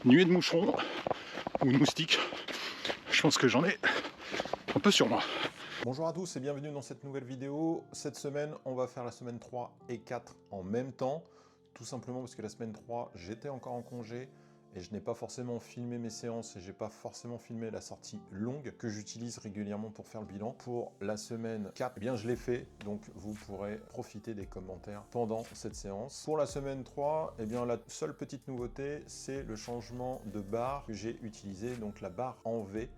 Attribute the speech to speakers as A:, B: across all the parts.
A: nuée de moucherons ou de moustiques. Je pense que j'en ai un peu sur moi.
B: Bonjour à tous et bienvenue dans cette nouvelle vidéo. Cette semaine, on va faire la semaine 3 et 4 en même temps. Tout simplement parce que la semaine 3, j'étais encore en congé et je n'ai pas forcément filmé mes séances et j'ai pas forcément filmé la sortie longue que j'utilise régulièrement pour faire le bilan. Pour la semaine 4, eh bien je l'ai fait, donc vous pourrez profiter des commentaires pendant cette séance. Pour la semaine 3, eh bien la seule petite nouveauté, c'est le changement de barre que j'ai utilisé, donc la barre en V.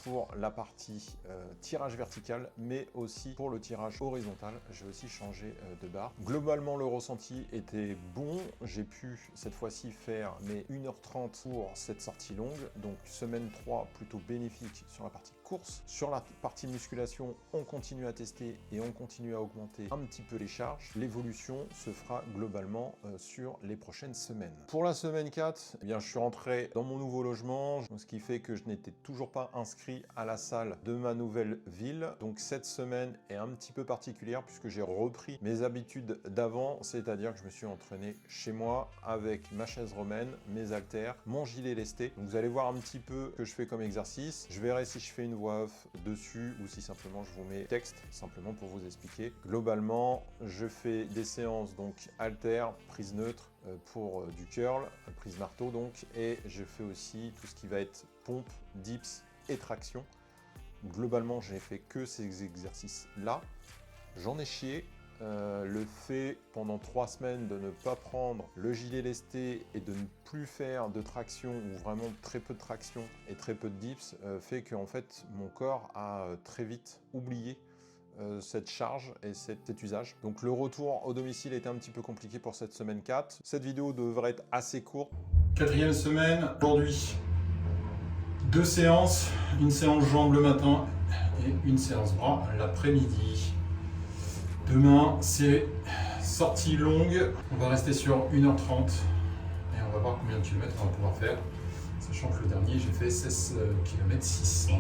B: Pour la partie tirage vertical, mais aussi pour le tirage horizontal, j'ai aussi changé de barre. Globalement, le ressenti était bon. J'ai pu cette fois-ci faire mes 1h30 pour cette sortie longue, donc semaine 3 plutôt bénéfique sur la partie course. Sur la partie musculation, on continue à tester et on continue à augmenter un petit peu les charges. L'évolution se fera globalement sur les prochaines semaines. Pour la semaine 4, eh bien, je suis rentré dans mon nouveau logement, ce qui fait que je n'étais toujours pas inscrit à la salle de ma nouvelle ville. Donc cette semaine est un petit peu particulière puisque j'ai repris mes habitudes d'avant, c'est-à-dire que je me suis entraîné chez moi avec ma chaise romaine, mes haltères, mon gilet lesté. Donc vous allez voir un petit peu ce que je fais comme exercice. Je verrai si je fais une voix off dessus ou si simplement je vous mets texte, simplement pour vous expliquer. Globalement, je fais des séances donc haltères, prise neutre, pour du curl, prise marteau donc, et je fais aussi tout ce qui va être pompe, dips et traction. Globalement, j'ai fait que ces exercices-là. J'en ai chié. Le fait pendant 3 semaines de ne pas prendre le gilet lesté et de ne plus faire de traction ou vraiment très peu de traction et très peu de dips fait que en fait mon corps a très vite oublié cette charge et cet usage. Donc le retour au domicile était un petit peu compliqué pour cette semaine 4. Cette vidéo devrait être assez courte. 4e semaine, aujourd'hui 2 séances, une séance jambes le matin et une séance bras l'après-midi. Demain c'est sortie longue, on va rester sur 1h30 et on va voir combien de kilomètres on va pouvoir faire. Sachant que le dernier, j'ai fait 16 km 600.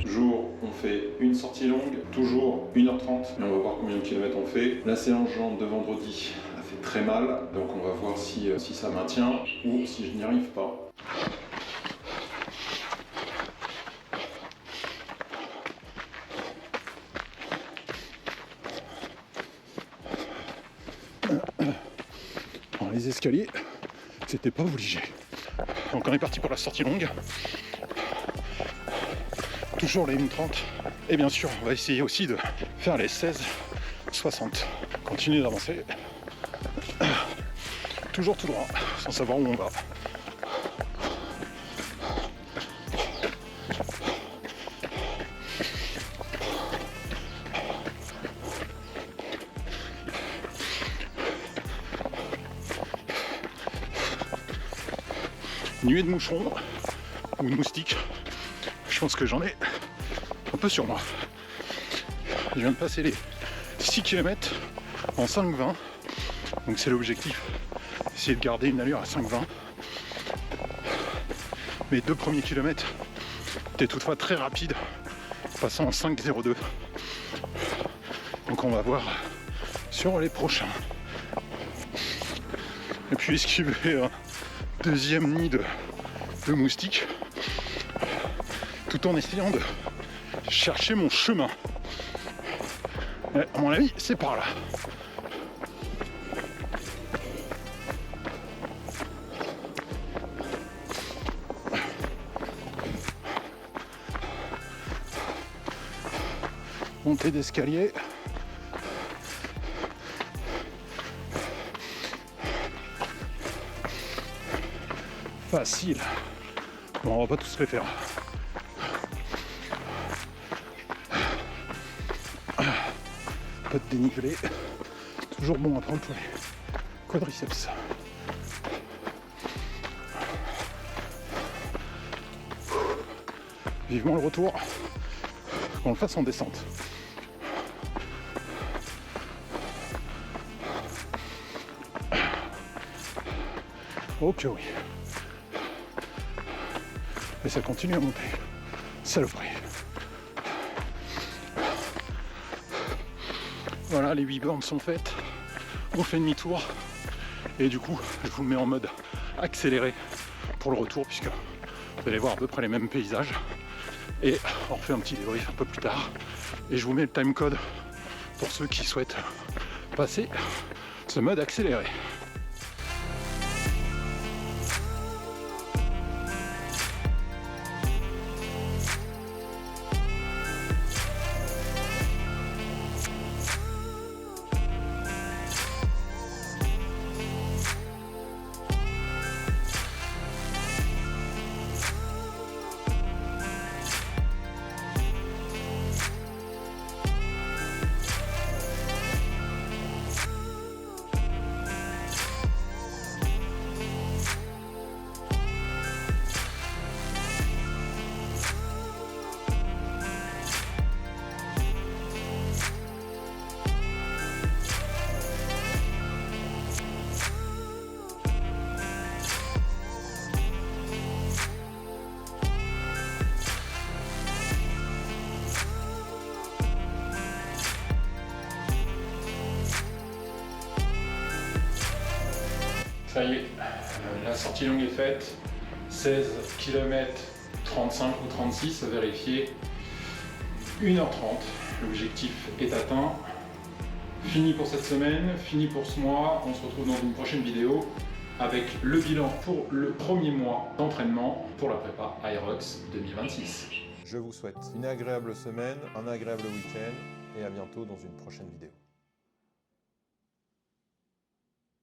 B: Jour, on fait une sortie longue, toujours 1h30, et on va voir combien de kilomètres on fait. La séance jambes de vendredi a fait très mal, donc on va voir si ça maintient ou si je n'y arrive pas.
A: Bon, les escaliers, c'était pas obligé. Donc on est parti pour la sortie longue. Toujours les 1h30. Et bien sûr, on va essayer aussi de faire les 16-60. Continuer d'avancer. Toujours tout droit, sans savoir où on va. Nuée de moucherons ou de moustiques. Je pense que j'en ai un peu sur moi. Je viens de passer les 6 km en 5,20. Donc c'est l'objectif. Essayer de garder une allure à 5,20. Mes 2 premiers kilomètres étaient toutefois très rapides, passant en 5,02. Donc on va voir sur les prochains. Et puis esquiver un deuxième nid de moustiques, tout en essayant de chercher mon chemin. Et à mon avis, c'est par là. Montée d'escalier. Facile. Bon, on va pas tous les faire. Pas de dénivelé. Toujours bon à prendre pour les quadriceps. Vivement le retour. Qu'on le fasse en descente. Ok, oui. Et ça continue à monter. Saloperie. Voilà, les 8 bornes sont faites. On fait demi-tour. Et du coup, je vous mets en mode accéléré pour le retour, puisque vous allez voir à peu près les mêmes paysages. Et on refait un petit débrief un peu plus tard. Et je vous mets le timecode pour ceux qui souhaitent passer ce mode accéléré. Ça y est, la sortie longue est faite. 16 km 35 ou 36 à vérifier. 1h30, l'objectif est atteint. Fini pour cette semaine, fini pour ce mois. On se retrouve dans une prochaine vidéo avec le bilan pour le premier mois d'entraînement pour la prépa Aerox 2026.
B: Je vous souhaite une agréable semaine, un agréable week-end et à bientôt dans une prochaine vidéo.